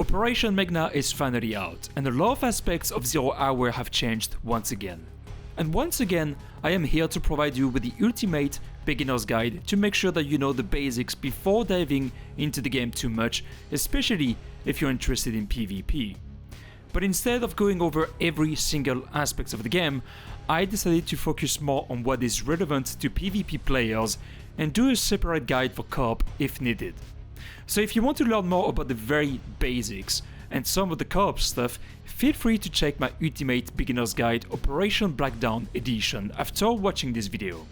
Operation Meghna is finally out, and a lot of aspects of Zero Hour have changed once again. And once again, I am here to provide you with the ultimate beginner's guide to make sure that you know the basics before diving into the game too much, especially if you're interested in PvP. But instead of going over every single aspect of the game, I decided to focus more on what is relevant to PvP players and do a separate guide for co-op if needed. So if you want to learn more about the very basics and some of the co-op stuff, feel free to check my Ultimate Beginner's Guide Operation Blackdown Edition after watching this video.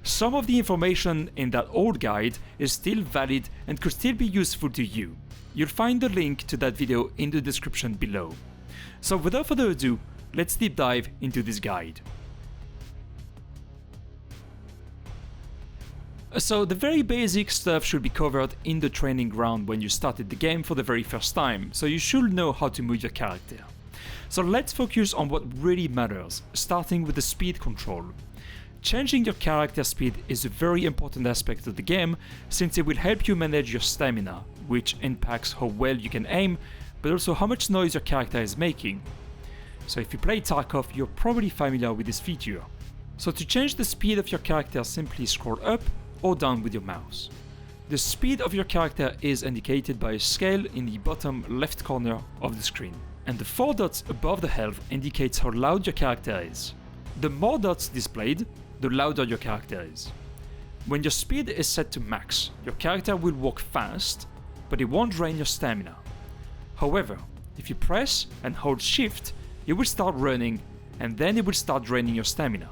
Some of the information in that old guide is still valid and could still be useful to you. You'll find the link to that video in the description below. So without further ado, let's deep dive into this guide. So the very basic stuff should be covered in the training ground when you started the game for the very first time, so you should know how to move your character. So let's focus on what really matters, starting with the speed control. Changing your character speed is a very important aspect of the game, since it will help you manage your stamina, which impacts how well you can aim, but also how much noise your character is making. So if you play Tarkov, you're probably familiar with this feature. So to change the speed of your character, simply scroll up or down with your mouse. The speed of your character is indicated by a scale in the bottom left corner of the screen, and the 4 dots above the health indicates how loud your character is. The more dots displayed, the louder your character is. When your speed is set to max, your character will walk fast, but it won't drain your stamina. However, if you press and hold shift, it will start running, and then it will start draining your stamina.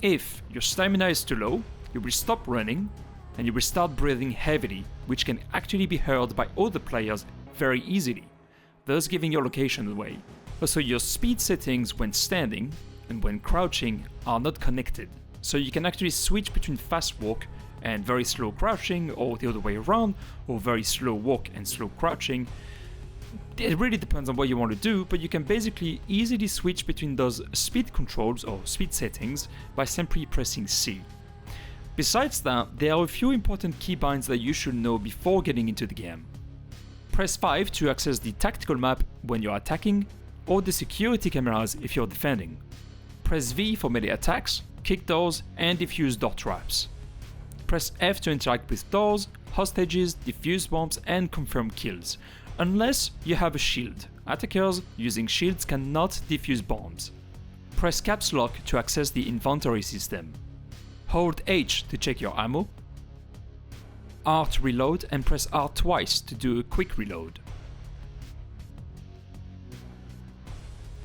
If your stamina is too low, you will stop running, and you will start breathing heavily, which can actually be heard by other players very easily, thus giving your location away. Also, your speed settings when standing and when crouching are not connected, so you can actually switch between fast walk and very slow crouching, or the other way around, or very slow walk and slow crouching. It really depends on what you want to do, but you can basically easily switch between those speed controls or speed settings by simply pressing C. Besides that, there are a few important keybinds that you should know before getting into the game. Press 5 to access the tactical map when you're attacking, or the security cameras if you're defending. Press V for melee attacks, kick doors, and defuse door traps. Press F to interact with doors, hostages, defuse bombs, and confirm kills, unless you have a shield. Attackers using shields cannot defuse bombs. Press caps lock to access the inventory system. Hold H to check your ammo, R to reload, and press R twice to do a quick reload.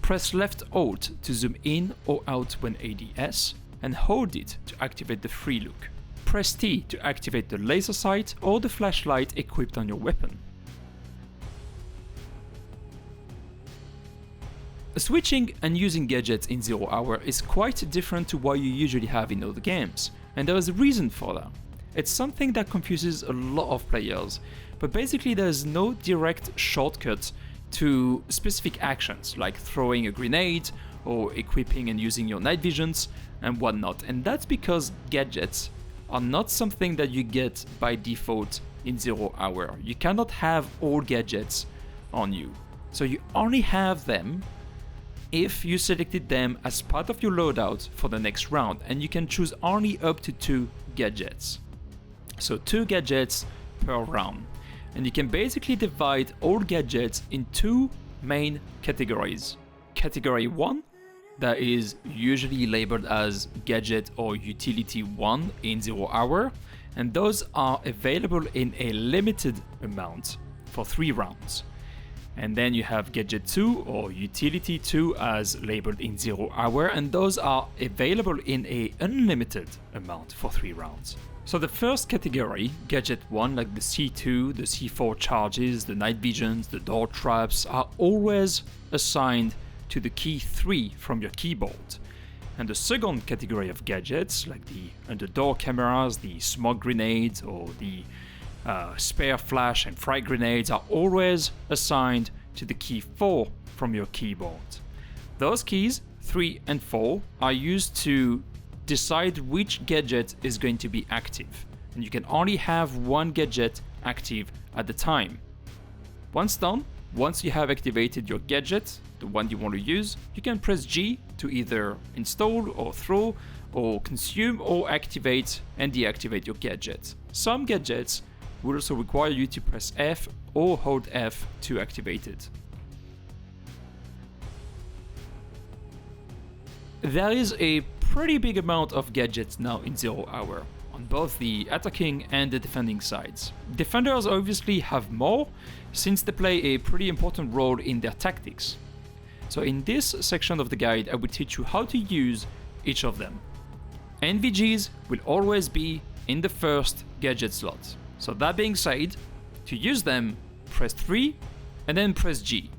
Press left Alt to zoom in or out when ADS, and hold it to activate the free look. Press T to activate the laser sight or the flashlight equipped on your weapon. Switching and using gadgets in Zero Hour is quite different to what you usually have in other games, and there is a reason for that. It's something that confuses a lot of players, but basically there is no direct shortcut to specific actions like throwing a grenade or equipping and using your night visions and whatnot, and that's because gadgets are not something that you get by default in Zero Hour. You cannot have all gadgets on you, so you only have them if you selected them as part of your loadout for the next round, and you can choose only up to 2 gadgets. So 2 gadgets per round. And you can basically divide all gadgets in 2 main categories. Category 1, that is usually labeled as Gadget or Utility 1 in Zero Hour, and those are available in a limited amount for 3 rounds. And then you have Gadget 2 or Utility 2 as labeled in Zero Hour, and those are available in an unlimited amount for 3 rounds. So the first category, Gadget 1, like the C2, the C4 charges, the night visions, the door traps, are always assigned to the key 3 from your keyboard. And the second category of gadgets, like the under-door cameras, the smoke grenades, or the spare flash and frag grenades, are always assigned to the key 4 from your keyboard. Those keys, 3 and 4, are used to decide which gadget is going to be active, and you can only have one gadget active at the time. Once done, Once you have activated your gadget, the one you want to use, you can press G to either install or throw or consume or activate and deactivate your gadget. Some gadgets will also require you to press F or hold F to activate it. There is a pretty big amount of gadgets now in 0 hour, on both the attacking and the defending sides. Defenders obviously have more, since they play a pretty important role in their tactics. So in this section of the guide, I will teach you how to use each of them. NVGs will always be in the first gadget slot. So that being said, to use them, press 3 and then press G.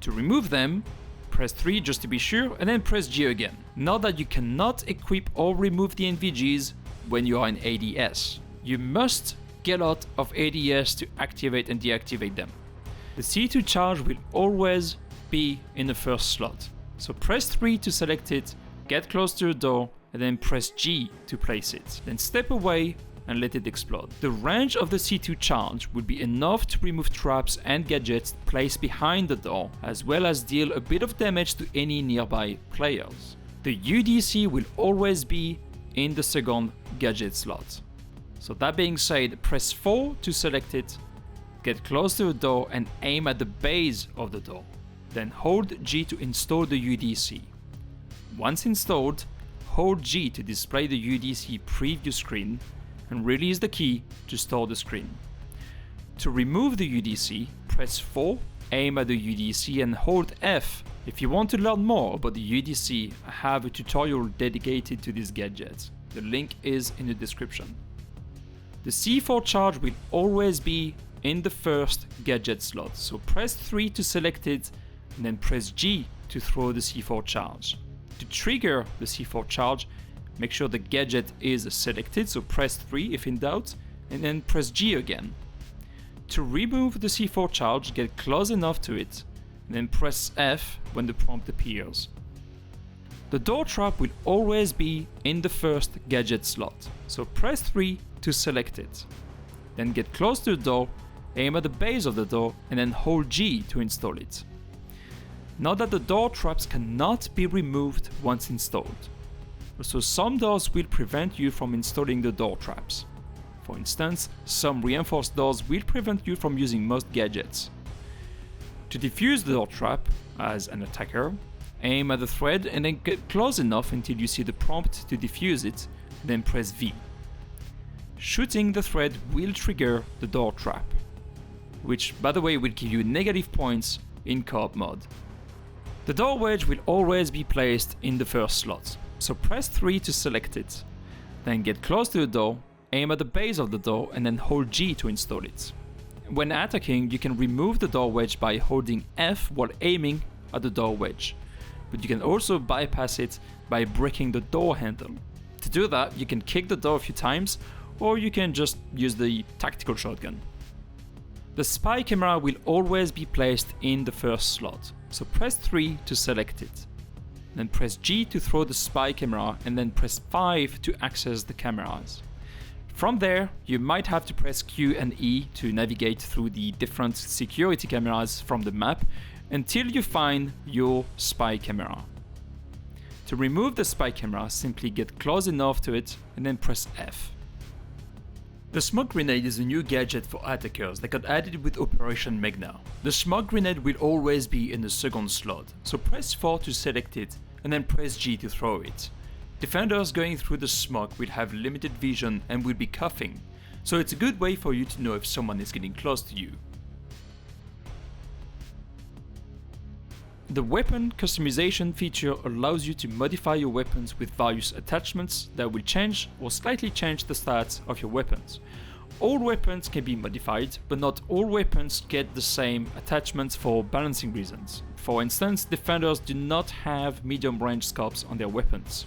To remove them, press 3 just to be sure and then press G again. Note that you cannot equip or remove the NVGs when you are in ADS. You must get out of ADS to activate and deactivate them. The C2 charge will always be in the first slot. So press 3 to select it, get close to the door, and then press G to place it. Then step away and let it explode. The range of the C2 charge will be enough to remove traps and gadgets placed behind the door, as well as deal a bit of damage to any nearby players. The UDC will always be in the second gadget slot. So that being said, press 4 to select it, get close to the door and aim at the base of the door. Then hold G to install the UDC. Once installed, hold G to display the UDC preview screen and release the key to store the screen. To remove the UDC, press 4, aim at the UDC and hold F. If you want to learn more about the UDC, I have a tutorial dedicated to this gadget. The link is in the description. The C4 charge will always be in the first gadget slot, so press 3 to select it and then press G to throw the C4 charge. To trigger the C4 charge, make sure the gadget is selected, so press 3 if in doubt, and then press G again. To remove the C4 charge, get close enough to it, and then press F when the prompt appears. The door trap will always be in the first gadget slot, so press 3 to select it. Then get close to the door, aim at the base of the door, and then hold G to install it. Note that the door traps cannot be removed once installed. So some doors will prevent you from installing the door traps. For instance, some reinforced doors will prevent you from using most gadgets. To defuse the door trap, as an attacker, aim at the thread and then get close enough until you see the prompt to defuse it, then press V. Shooting the thread will trigger the door trap, which by the way will give you negative points in co-op mode. The door wedge will always be placed in the first slot, so press 3 to select it. Then get close to the door, aim at the base of the door and then hold G to install it. When attacking, you can remove the door wedge by holding F while aiming at the door wedge, but you can also bypass it by breaking the door handle. To do that, you can kick the door a few times, or you can just use the tactical shotgun. The spy camera will always be placed in the first slot, so press 3 to select it. Then press G to throw the spy camera and then press 5 to access the cameras. From there, you might have to press Q and E to navigate through the different security cameras from the map until you find your spy camera. To remove the spy camera, simply get close enough to it and then press F. The smoke grenade is a new gadget for attackers that got added with Operation Meghna. The smoke grenade will always be in the second slot, so press 4 to select it and then press G to throw it. Defenders going through the smoke will have limited vision and will be coughing, so it's a good way for you to know if someone is getting close to you. The weapon customization feature allows you to modify your weapons with various attachments that will change or slightly change the stats of your weapons. All weapons can be modified, but not all weapons get the same attachments for balancing reasons. For instance, defenders do not have medium range scopes on their weapons.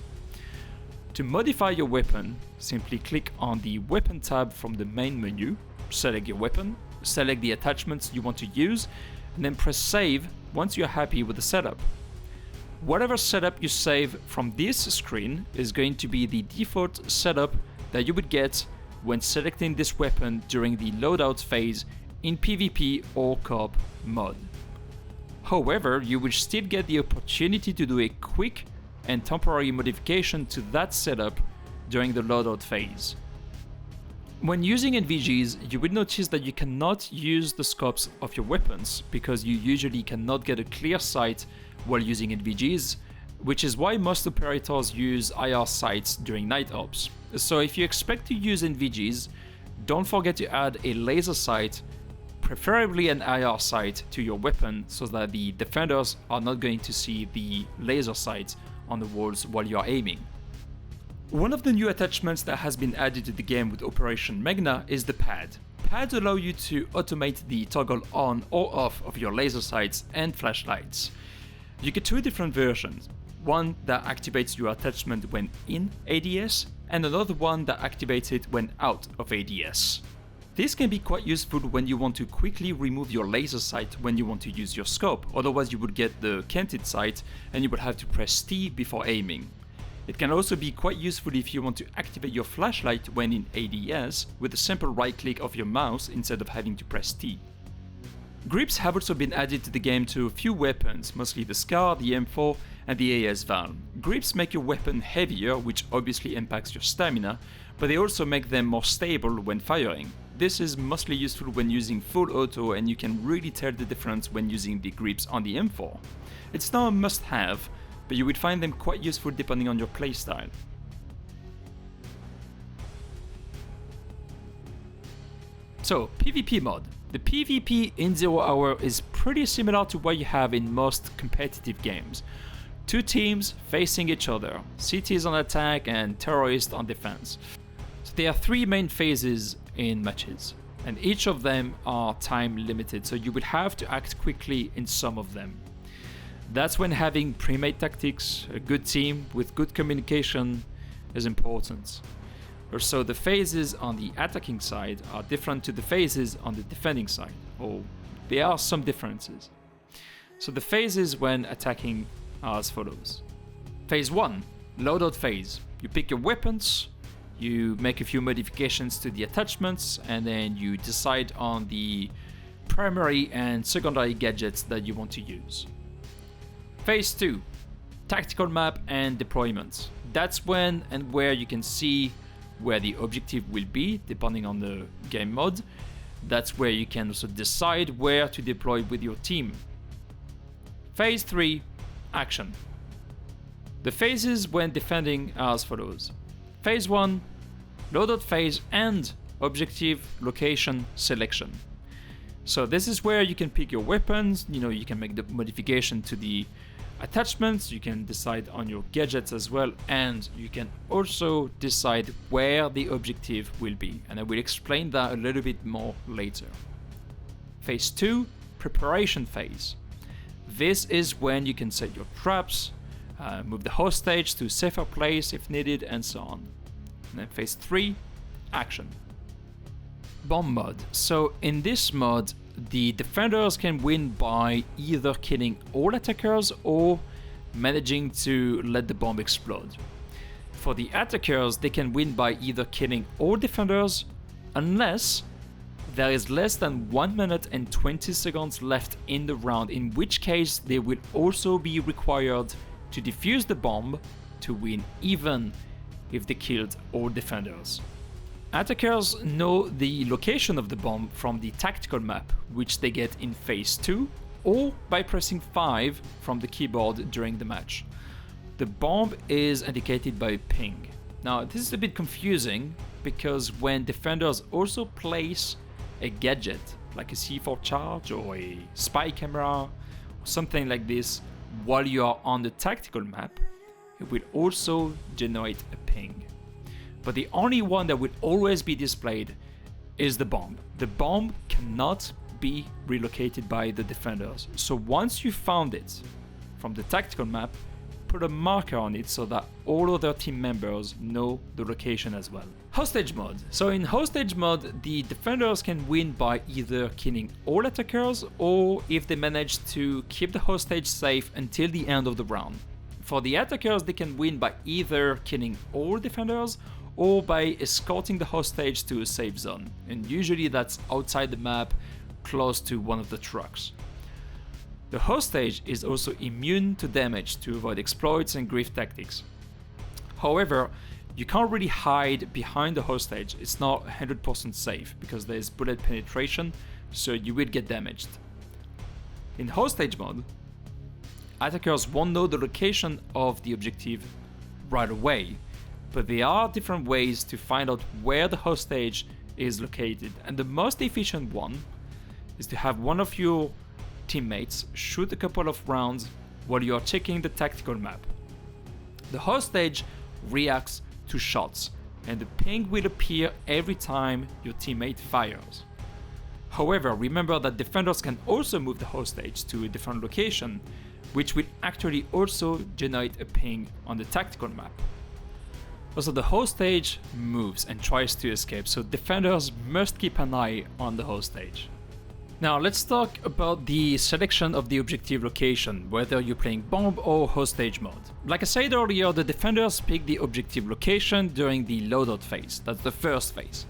To modify your weapon, simply click on the Weapon tab from the main menu, select your weapon, select the attachments you want to use, and then press Save once you're happy with the setup. Whatever setup you save from this screen is going to be the default setup that you would get when selecting this weapon during the loadout phase in PvP or co-op mode. However, you will still get the opportunity to do a quick and temporary modification to that setup during the loadout phase. When using NVGs, you will notice that you cannot use the scopes of your weapons because you usually cannot get a clear sight while using NVGs, which is why most operators use IR sights during night ops. So if you expect to use NVGs, don't forget to add a laser sight, preferably an IR sight, to your weapon so that the defenders are not going to see the laser sights on the walls while you are aiming. One of the new attachments that has been added to the game with Operation Meghna is the pad. Pads allow you to automate the toggle on or off of your laser sights and flashlights. You get two different versions, one that activates your attachment when in ADS and another one that activates it when out of ADS. This can be quite useful when you want to quickly remove your laser sight when you want to use your scope, otherwise you would get the canted sight and you would have to press T before aiming. It can also be quite useful if you want to activate your flashlight when in ADS with a simple right click of your mouse instead of having to press T. Grips have also been added to the game to a few weapons, mostly the SCAR, the M4 and the AS Val. Grips make your weapon heavier, which obviously impacts your stamina, but they also make them more stable when firing. This is mostly useful when using full auto and you can really tell the difference when using the grips on the M4. It's not a must-have, but you will find them quite useful depending on your playstyle. So, PvP mod. The PvP in 0 Hour is pretty similar to what you have in most competitive games. Two teams facing each other, cities on attack and terrorists on defense. So there are three main phases in matches, and each of them are time limited, so you will have to act quickly in some of them. That's when having pre-made tactics, a good team with good communication is important. Also, the phases on the attacking side are different to the phases on the defending side, or there are some differences. So the phases when attacking are as follows. Phase 1, loadout phase. You pick your weapons, you make a few modifications to the attachments, and then you decide on the primary and secondary gadgets that you want to use. Phase 2, tactical map and deployment. That's when and where you can see where the objective will be, depending on the game mode. That's where you can also decide where to deploy with your team. Phase 3, action. The phases when defending are as follows. Phase 1, loadout phase and objective location selection. So this is where you can pick your weapons, you can make the modification to the attachments, you can decide on your gadgets as well, and you can also decide where the objective will be, and I will explain that a little bit more later. Phase 2, preparation phase. This is when you can set your traps, move the hostage to a safer place if needed, and so on. And then phase 3, action. Bomb mode. So in this mode, the defenders can win by either killing all attackers or managing to let the bomb explode. For the attackers, they can win by either killing all defenders unless there is less than 1 minute and 20 seconds left in the round, in which case they will also be required to defuse the bomb to win, even if they killed all defenders. Attackers know the location of the bomb from the tactical map, which they get in phase 2, or by pressing 5 from the keyboard during the match. The bomb is indicated by ping. Now, this is a bit confusing because when defenders also place a gadget, like a C4 charge or a spy camera, or something like this, while you are on the tactical map, it will also generate a ping. But the only one that will always be displayed is the bomb. The bomb cannot be relocated by the defenders. So once you found it from the tactical map, put a marker on it so that all other team members know the location as well. Hostage mode. So in hostage mode, the defenders can win by either killing all attackers or if they manage to keep the hostage safe until the end of the round. For the attackers, they can win by either killing all defenders or by escorting the hostage to a safe zone, and usually that's outside the map, close to one of the trucks. The hostage is also immune to damage to avoid exploits and grief tactics. However, you can't really hide behind the hostage, it's not 100% safe because there is bullet penetration, so you will get damaged. In hostage mode, attackers won't know the location of the objective right away, but there are different ways to find out where the hostage is located, and the most efficient one is to have one of your teammates shoot a couple of rounds while you are checking the tactical map. The hostage reacts to shots, and the ping will appear every time your teammate fires. However, remember that defenders can also move the hostage to a different location, which will actually also generate a ping on the tactical map. Also, the hostage moves and tries to escape, so defenders must keep an eye on the hostage. Now let's talk about the selection of the objective location, whether you're playing bomb or hostage mode. Like I said earlier, the defenders pick the objective location during the loadout phase, that's the first phase.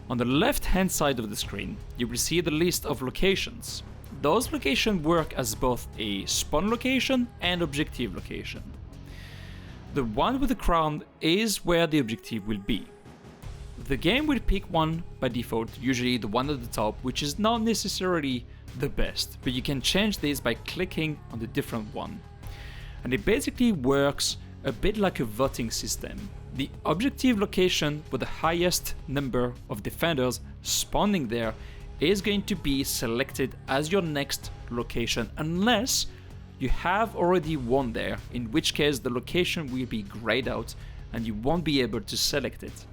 On the left hand side of the screen, you will see the list of locations. Those locations work as both a spawn location and objective location. The one with the crown is where the objective will be. The game will pick one by default, usually the one at the top, which is not necessarily the best, but you can change this by clicking on the different one. And it basically works a bit like a voting system. The objective location with the highest number of defenders spawning there is going to be selected as your next location unless you have already won there, in which case the location will be grayed out and you won't be able to select it.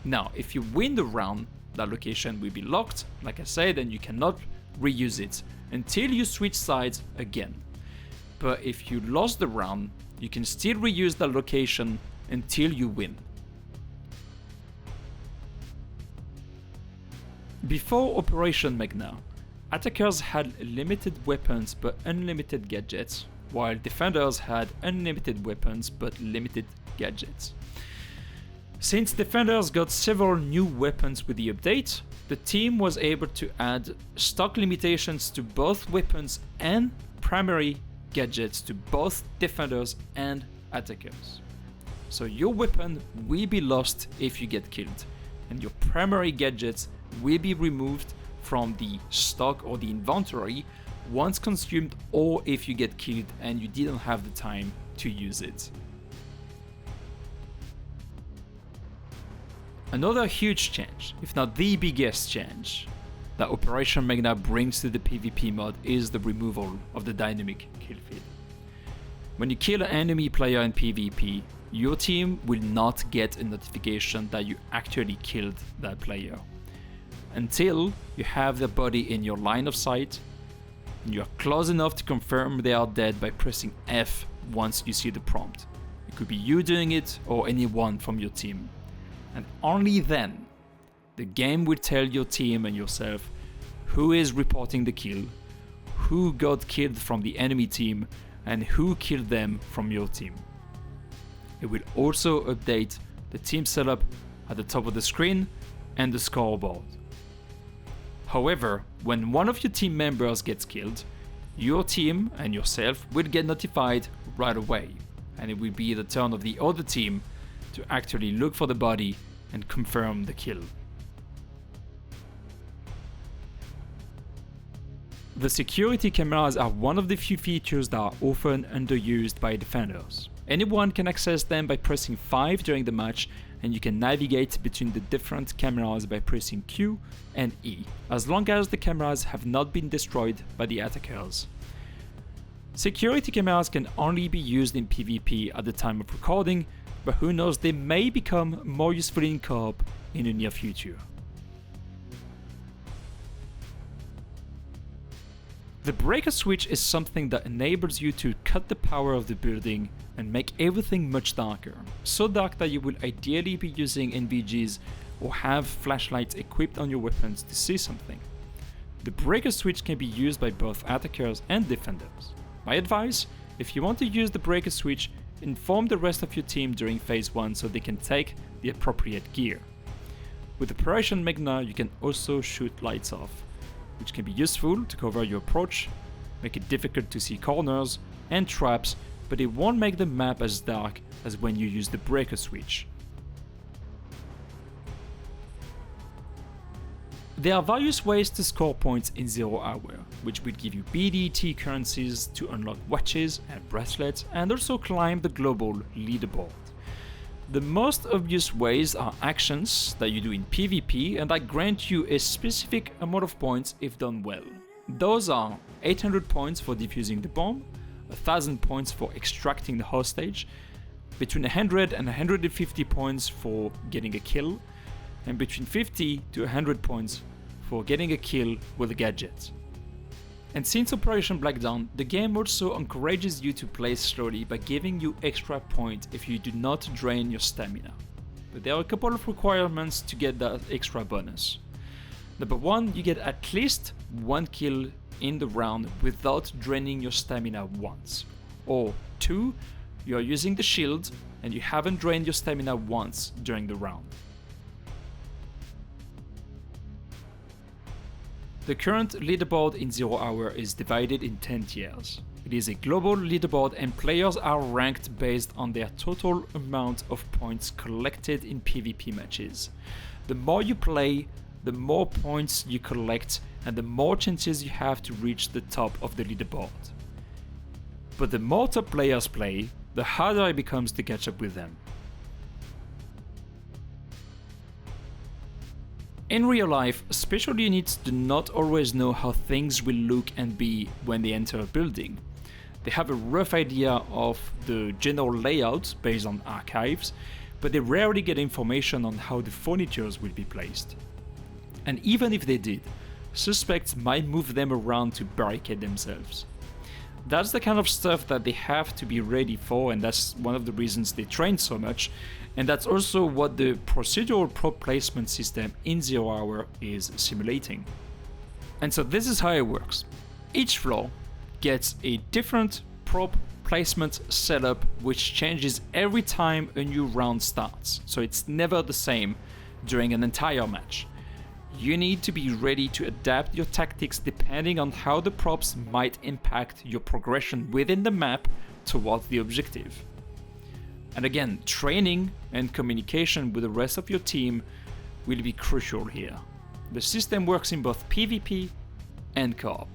Now, if you win the round, that location will be locked, like I said, and you cannot reuse it until you switch sides again. But if you lost the round, you can still reuse that location until you win. Before Operation Meghna, attackers had limited weapons but unlimited gadgets, while defenders had unlimited weapons but limited gadgets. Since defenders got several new weapons with the update, the team was able to add stock limitations to both weapons and primary gadgets to both defenders and attackers. So your weapon will be lost if you get killed, and your primary gadgets will be removed from the stock or the inventory once consumed, or if you get killed and you didn't have the time to use it. Another huge change, if not the biggest change, that Operation Meghna brings to the PvP mod is the removal of the dynamic kill feed. When you kill an enemy player in PvP, your team will not get a notification that you actually killed that player until you have their body in your line of sight and you are close enough to confirm they are dead by pressing F once you see the prompt. It could be you doing it or anyone from your team. And only then, the game will tell your team and yourself who is reporting the kill, who got killed from the enemy team, and who killed them from your team. It will also update the team setup at the top of the screen and the scoreboard. However, when one of your team members gets killed, your team and yourself will get notified right away, and it will be the turn of the other team to actually look for the body and confirm the kill. The security cameras are one of the few features that are often underused by defenders. Anyone can access them by pressing 5 during the match, and you can navigate between the different cameras by pressing Q and E, as long as the cameras have not been destroyed by the attackers. Security cameras can only be used in PvP at the time of recording, but who knows, they may become more useful in co-op in the near future. The breaker switch is something that enables you to cut the power of the building and make everything much darker, so dark that you will ideally be using NVGs or have flashlights equipped on your weapons to see something. The breaker switch can be used by both attackers and defenders. My advice, if you want to use the breaker switch, inform the rest of your team during phase 1 so they can take the appropriate gear. With Operation Meghna, you can also shoot lights off, which can be useful to cover your approach make it difficult to see corners and traps, but it won't make the map as dark as when you use the breaker switch. There are various ways to score points in 0 Hour, which will give you PvP currencies to unlock watches and bracelets and also climb the global leaderboard. The most obvious ways are actions that you do in PvP and that grant you a specific amount of points if done well. Those are 800 points for defusing the bomb, 1000 points for extracting the hostage, between 100 and 150 points for getting a kill, and between 50 to 100 points for getting a kill with a gadget. And since Operation Black Dawn, the game also encourages you to play slowly by giving you extra points if you do not drain your stamina. But there are a couple of requirements to get that extra bonus. Number 1, you get at least 1 kill in the round without draining your stamina once. Or 2, you are using the shield and you haven't drained your stamina once during the round. The current leaderboard in 0 Hour is divided in 10 tiers. It is a global leaderboard and players are ranked based on their total amount of points collected in PvP matches. The more you play, the more points you collect and the more chances you have to reach the top of the leaderboard. But the more top players play, the harder it becomes to catch up with them. In real life, special units do not always know how things will look and be when they enter a building. They have a rough idea of the general layout based on archives, but they rarely get information on how the furnitures will be placed. And even if they did, suspects might move them around to barricade themselves. That's the kind of stuff that they have to be ready for, and that's one of the reasons they train so much, and that's also what the procedural prop placement system in 0 Hour is simulating. And so this is how it works. Each floor gets a different prop placement setup which changes every time a new round starts, so it's never the same during an entire match. You need to be ready to adapt your tactics depending on how the props might impact your progression within the map towards the objective. And again, training and communication with the rest of your team will be crucial here. The system works in both PvP and co-op.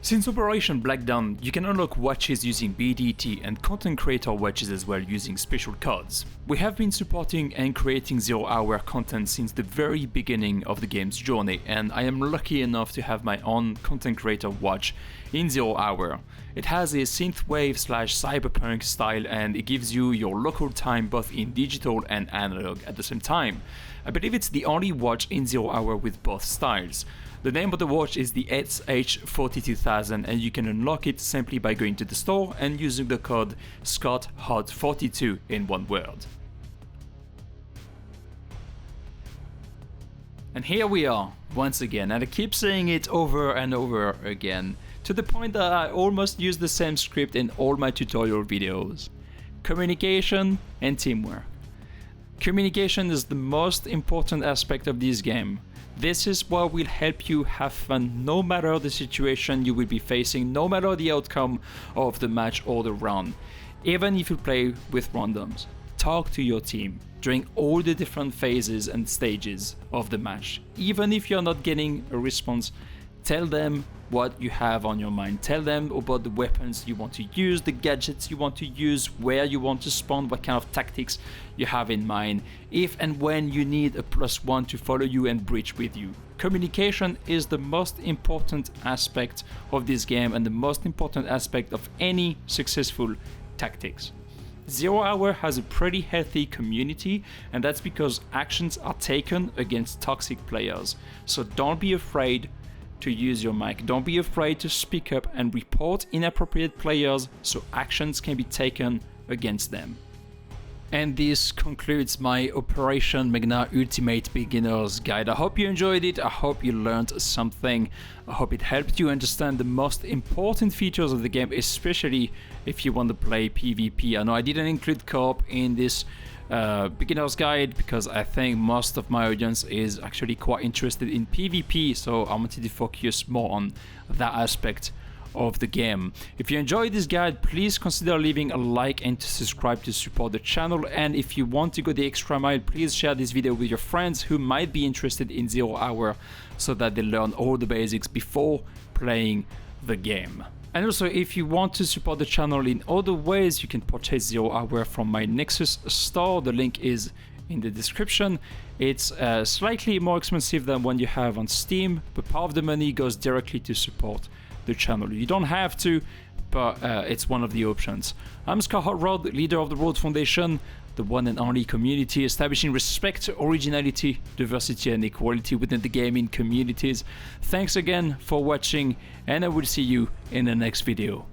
Since Operation Black Dawn, you can unlock watches using r.o.d.e and content creator watches as well using special codes. We have been supporting and creating 0 Hour content since the very beginning of the game's journey, and I am lucky enough to have my own content creator watch in 0 Hour. It has a synthwave/cyberpunk style and it gives you your local time both in digital and analog at the same time. I believe it's the only watch in 0 Hour with both styles. The name of the watch is the SH42000 and you can unlock it simply by going to the store and using the code SCOTTHOT42 in one word. And here we are, once again, and I keep saying it over and over again, to the point that I almost use the same script in all my tutorial videos. Communication and teamwork. Communication is the most important aspect of this game. This is what will help you have fun no matter the situation you will be facing, no matter the outcome of the match or the round. Even if you play with randoms, talk to your team during all the different phases and stages of the match. Even if you're not getting a response, tell them what you have on your mind. Tell them about the weapons you want to use, the gadgets you want to use, where you want to spawn, what kind of tactics you have in mind, if and when you need a +1 to follow you and breach with you. Communication is the most important aspect of this game and the most important aspect of any successful tactics. 0 Hour has a pretty healthy community, and that's because actions are taken against toxic players. So don't be afraid to use your mic. Don't be afraid to speak up and report inappropriate players so actions can be taken against them. And this concludes my Operation Meghna Ultimate Beginner's Guide. I hope you enjoyed it, I hope you learned something, I hope it helped you understand the most important features of the game, especially if you want to play PvP. I know I didn't include co-op in this beginner's guide because I think most of my audience is actually quite interested in PvP, so I wanted to focus more on that aspect of the game. If you enjoyed this guide, please consider leaving a like and to subscribe to support the channel, and if you want to go the extra mile, please share this video with your friends who might be interested in 0 Hour so that they learn all the basics before playing the game. And also, if you want to support the channel in other ways, you can purchase 0 Hour from my Nexus store. The link is in the description. It's slightly more expensive than one you have on Steam, but part of the money goes directly to support the channel. You don't have to, but it's one of the options. I'm Hotrod, leader of the r.o.d.e Foundation, the one and only community establishing respect, originality, diversity and equality within the gaming communities. Thanks again for watching, and I will see you in the next video.